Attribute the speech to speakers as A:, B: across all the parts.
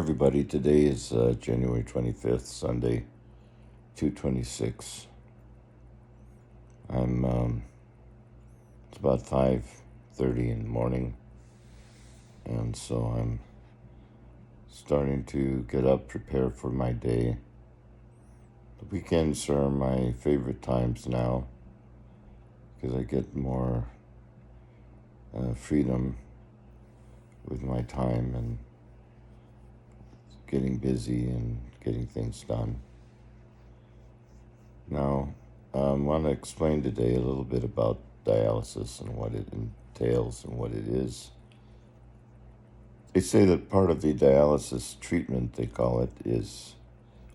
A: everybody. Today is January 25th, Sunday, 2:26. It's about 5:30 in the morning, and so I'm starting to get up, prepare for my day. The weekends are my favorite times now because I get more freedom with my time and getting busy and getting things done. Now, I want to explain today a little bit about dialysis and what it entails and what it is. They say that part of the dialysis treatment, they call it, is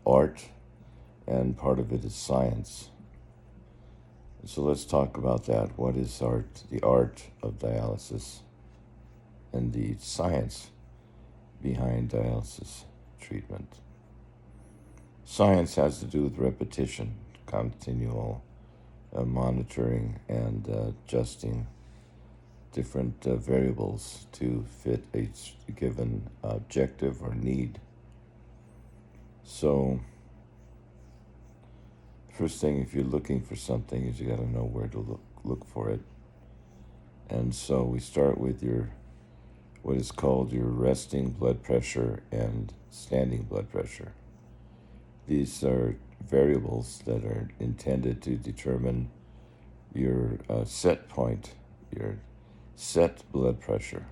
A: art, and part of it is science. So let's talk about that. What is art? The art of dialysis and the science behind dialysis treatment. Science has to do with repetition, continual monitoring, and adjusting different variables to fit a given objective or need. So, first thing, if you're looking for something, is you got to know where to look for it. And so we start with what is called your resting blood pressure and standing blood pressure. These are variables that are intended to determine your set point, your set blood pressure.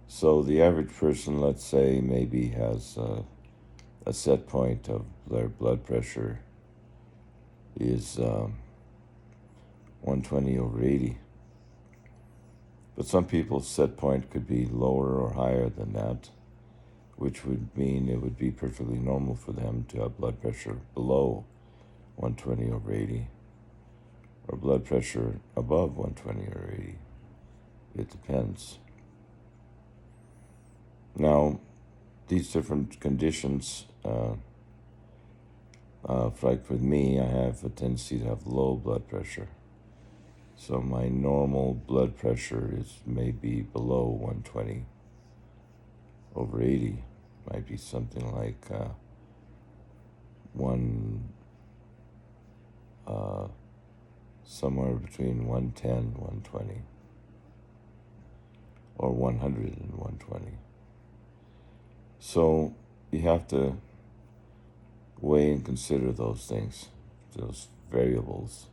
A: So the average person, let's say, maybe has a set point of their blood pressure is 120/80. But some people's set point could be lower or higher than that, which would mean it would be perfectly normal for them to have blood pressure below 120/80 or blood pressure above 120/80. It depends. Now, these different conditions, like with me, I have a tendency to have low blood pressure. So my normal blood pressure is maybe below 120/80. Might be something like somewhere between 110, 120, or 100 and 120. So you have to weigh and consider those things, those variables,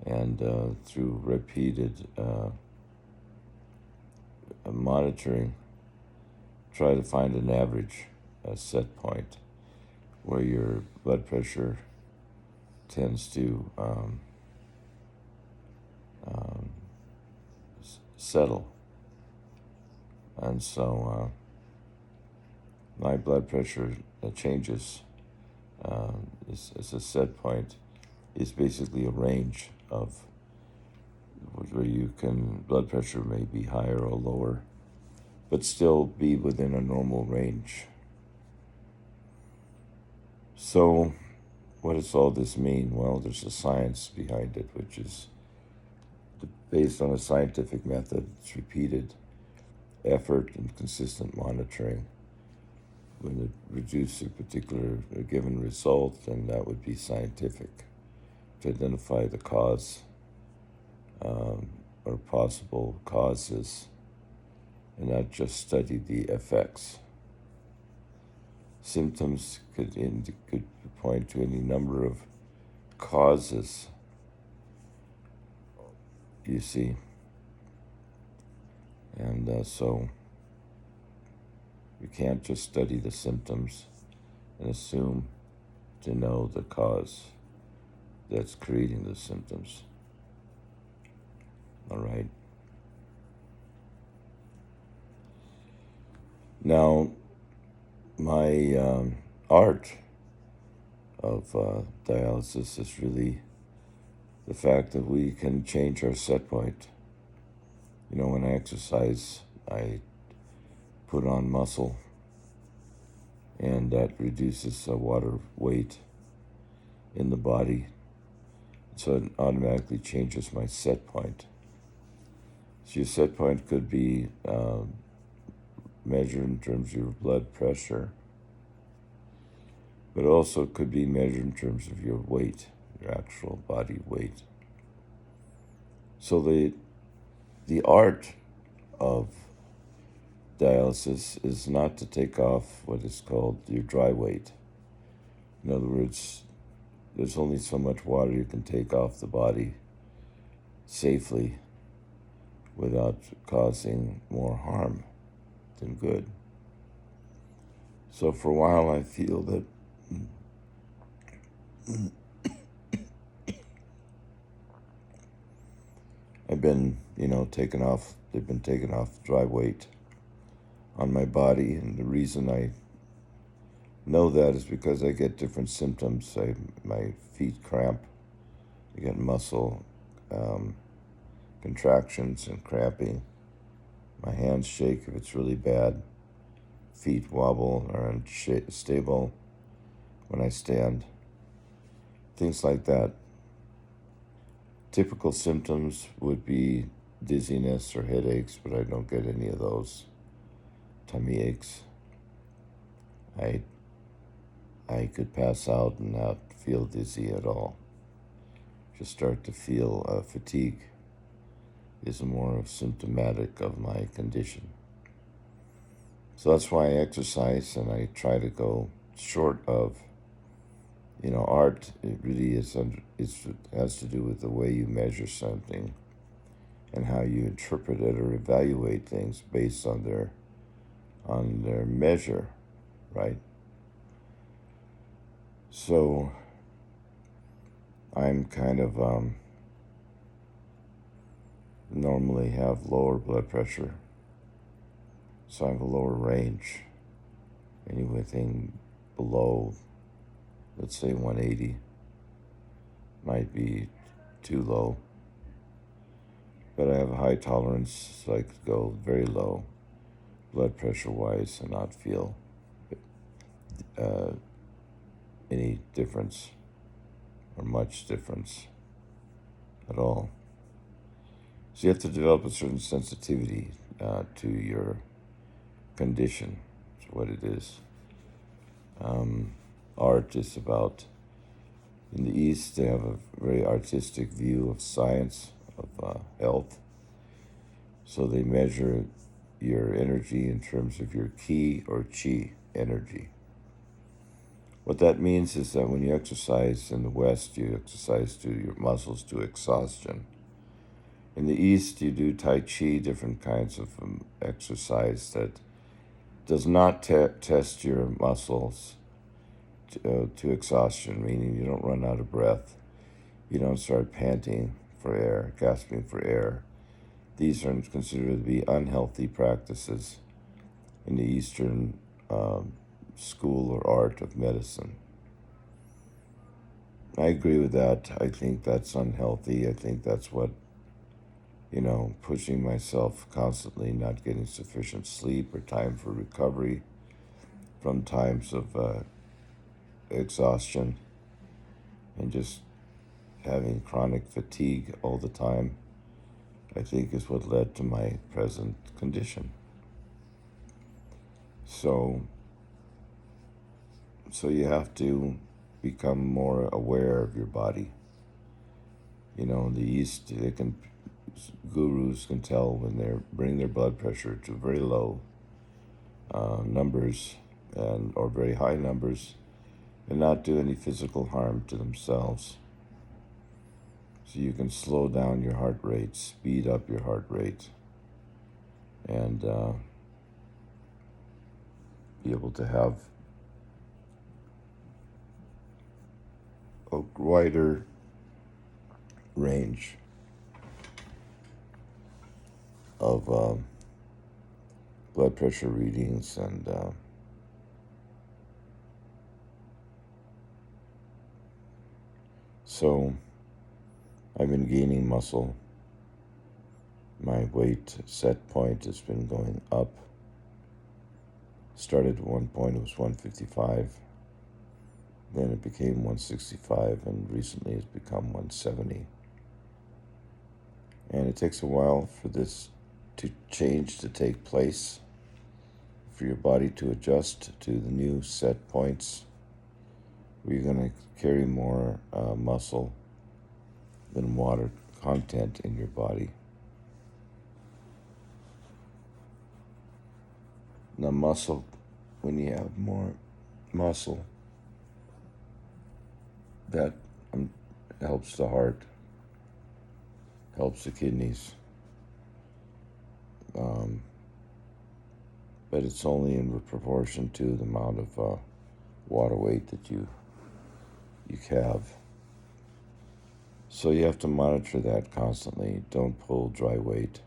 A: and through repeated monitoring, try to find an average set point where your blood pressure tends to settle. And so my blood pressure changes is a set point, is basically a range of where blood pressure may be higher or lower, but still be within a normal range. So what does all this mean? Well, there's a science behind it, which is based on a scientific method. It's repeated effort and consistent monitoring. When it produces a given result, then that would be scientific, to identify the cause or possible causes, and not just study the effects. Symptoms could point to any number of causes, you see. And so we can't just study the symptoms and assume to know the cause that's creating the symptoms. All right. Now, my art of dialysis is really the fact that we can change our set point. You know, when I exercise, I put on muscle, and that reduces water weight in the body. So it automatically changes my set point. So your set point could be measured in terms of your blood pressure, but also could be measured in terms of your weight, your actual body weight. So the art of dialysis is not to take off what is called your dry weight. In other words, there's only so much water you can take off the body safely without causing more harm than good. So for a while I feel that I've been, they've been taking off dry weight on my body, and the reason I know that is because I get different symptoms. My feet cramp, I get muscle contractions and cramping. My hands shake if it's really bad. Feet wobble or unstable when I stand. Things like that. Typical symptoms would be dizziness or headaches, but I don't get any of those. Tummy aches. I could pass out and not feel dizzy at all. Just start to feel fatigue is more symptomatic of my condition. So that's why I exercise, and I try to go short of, art. It really it has to do with the way you measure something and how you interpret it or evaluate things based on their measure, right? So I'm kind of normally have lower blood pressure, so I have a lower range. Anything below, let's say 180, might be too low. But I have a high tolerance, so I could go very low, blood pressure-wise, and not feel any difference or much difference at all. So you have to develop a certain sensitivity to your condition, to what it is. Art is about, in the East, they have a very artistic view of science, of health. So they measure your energy in terms of your ki or chi energy. What that means is that when you exercise in the West, you exercise to your muscles to exhaustion. In the East, you do Tai Chi, different kinds of exercise that does not test your muscles to exhaustion, meaning you don't run out of breath. You don't start panting for air, gasping for air. These are considered to be unhealthy practices in the Eastern school or art of medicine. I agree with that. I think that's unhealthy. I think that's what, pushing myself constantly, not getting sufficient sleep or time for recovery from times of exhaustion and just having chronic fatigue all the time, I think is what led to my present condition. So you have to become more aware of your body. In the East, gurus can tell when they bring their blood pressure to very low numbers or very high numbers and not do any physical harm to themselves. So you can slow down your heart rate, speed up your heart rate, and be able to have a wider range of blood pressure readings and so I've been gaining muscle. My weight set point has been going up. Started at one point, it was 155. Then it became 165, and recently it's become 170. And it takes a while for this change to take place. for your body to adjust to the new set points where you're going to carry more muscle than water content in your body. Now, muscle, when you have more muscle, that helps the heart, helps the kidneys. But it's only in proportion to the amount of water weight that you have. So you have to monitor that constantly. Don't pull dry weight.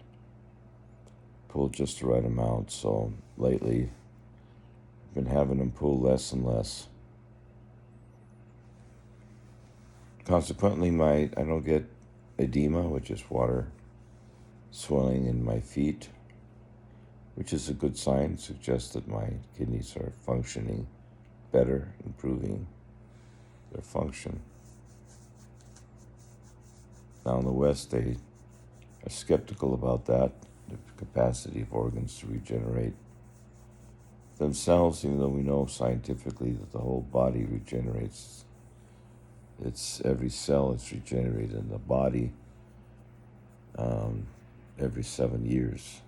A: Pull just the right amount. So lately, I've been having them pull less and less. Consequently, I don't get edema, which is water swelling in my feet, which is a good sign. It suggests that my kidneys are functioning better, improving their function. Now in the West, they are skeptical about that, the capacity of organs to regenerate themselves, even though we know scientifically that the whole body regenerates. It's every cell is regenerated in the body every 7 years.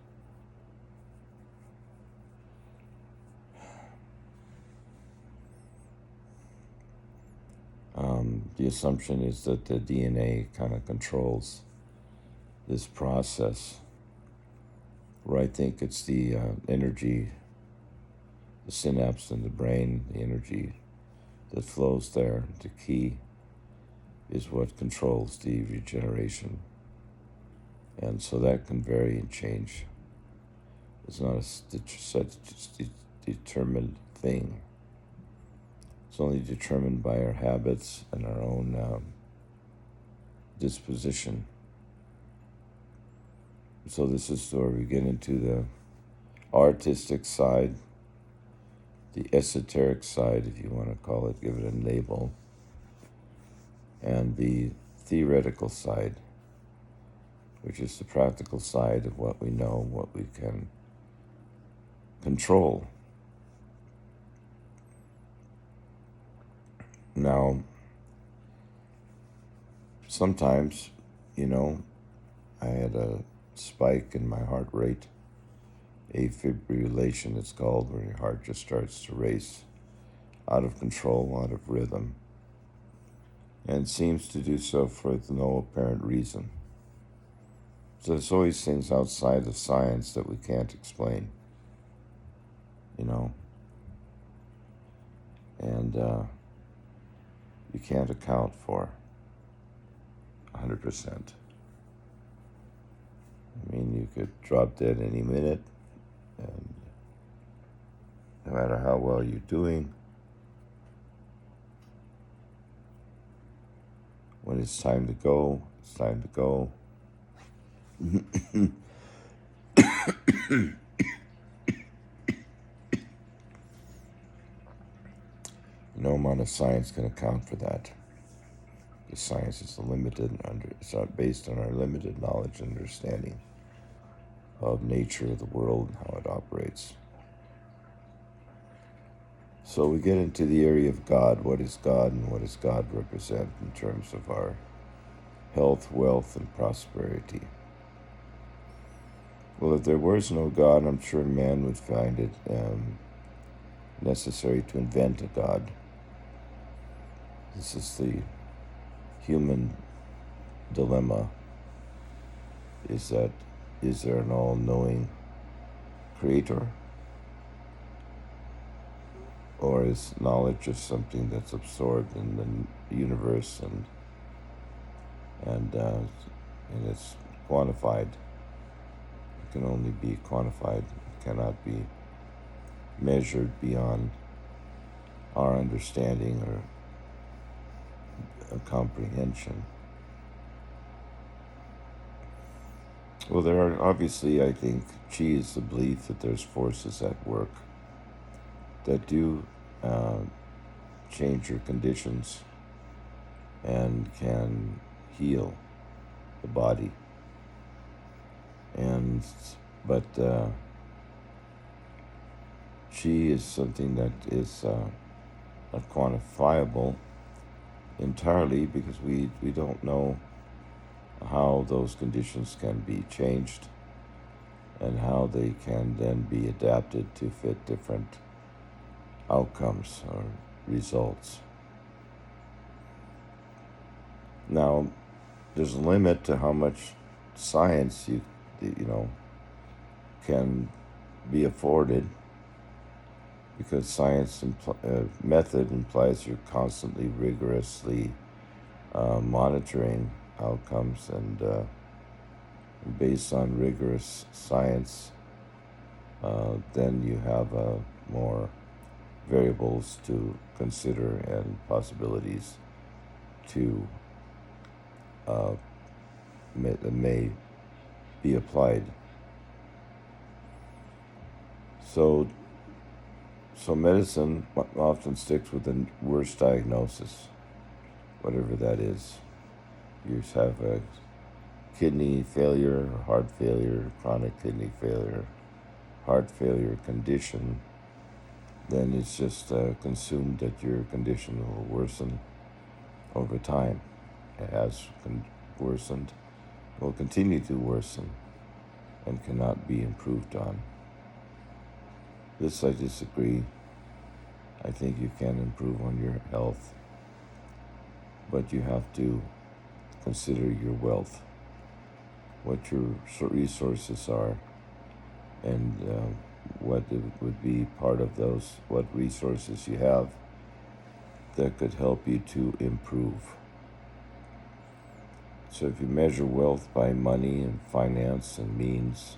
A: The assumption is that the DNA kind of controls this process, where I think it's the energy, the synapse in the brain, the energy that flows there, the key, is what controls the regeneration. And so that can vary and change. It's not a set determined thing. It's only determined by our habits and our own disposition. So this is where we get into the artistic side, the esoteric side, if you want to call it, give it a label, and the theoretical side, which is the practical side of what we know, what we can control. Now, sometimes, I had a spike in my heart rate, afibrillation it's called, where your heart just starts to race out of control, out of rhythm, and seems to do so for no apparent reason. So there's always things outside of science that we can't explain, and you can't account for 100%. I mean, you could drop dead any minute, and no matter how well you're doing, when it's time to go, it's time to go. No amount of science can account for that. Because science is it's based on our limited knowledge and understanding of nature of the world and how it operates. So we get into the area of God. What is God, and what does God represent in terms of our health, wealth, and prosperity? Well, if there was no God, I'm sure man would find it necessary to invent a God. This is the human dilemma, is there an all-knowing creator? Or is knowledge just something that's absorbed in the universe and it's quantified? It can only be quantified. It cannot be measured beyond our understanding or comprehension. Well, there are obviously, I think, chi is the belief that there's forces at work that do change your conditions and can heal the body. But Chi is something that is not quantifiable entirely because we don't know how those conditions can be changed and how they can then be adapted to fit different outcomes or results. Now, there's a limit to how much science you can be afforded, because science method implies you're constantly rigorously monitoring outcomes, and based on rigorous science, then you have more variables to consider and possibilities to that may be applied. So medicine often sticks with the worst diagnosis, whatever that is. You have a kidney failure, heart failure, chronic kidney failure, heart failure condition, then it's just consumed that your condition will worsen over time. It has worsened, will continue to worsen, and cannot be improved on. This I disagree. I think you can improve on your health, but you have to consider your wealth, what your resources are, and what it would be part of those, what resources you have that could help you to improve. So if you measure wealth by money and finance and means,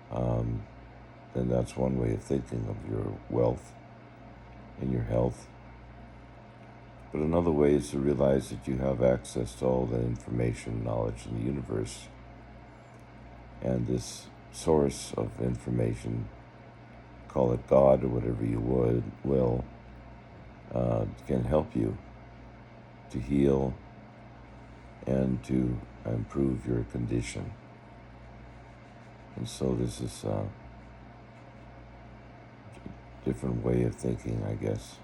A: then that's one way of thinking of your wealth and your health. But another way is to realize that you have access to all the information, knowledge in the universe. And this source of information, call it God or whatever you will, can help you to heal and to improve your condition. And so this is a different way of thinking, I guess.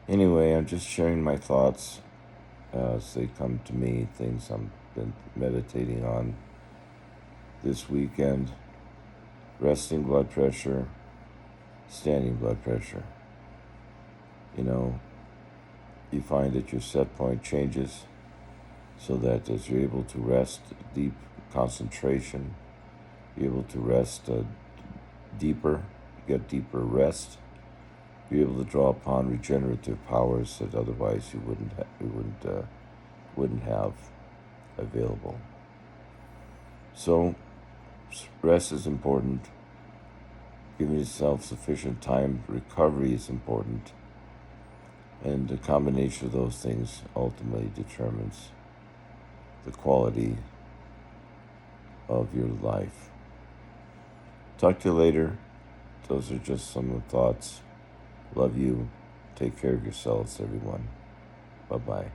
A: Anyway, I'm just sharing my thoughts as they come to me, things I've been meditating on this weekend. Resting blood pressure, standing blood pressure. You find that your set point changes so that as you're able to rest, deep concentration, you're able to rest deeper, get deeper rest, be able to draw upon regenerative powers that otherwise you wouldn't have available. So rest is important. Giving yourself sufficient time, recovery is important. And the combination of those things ultimately determines the quality of your life. Talk to you later. Those are just some of the thoughts. Love you. Take care of yourselves, everyone. Bye-bye.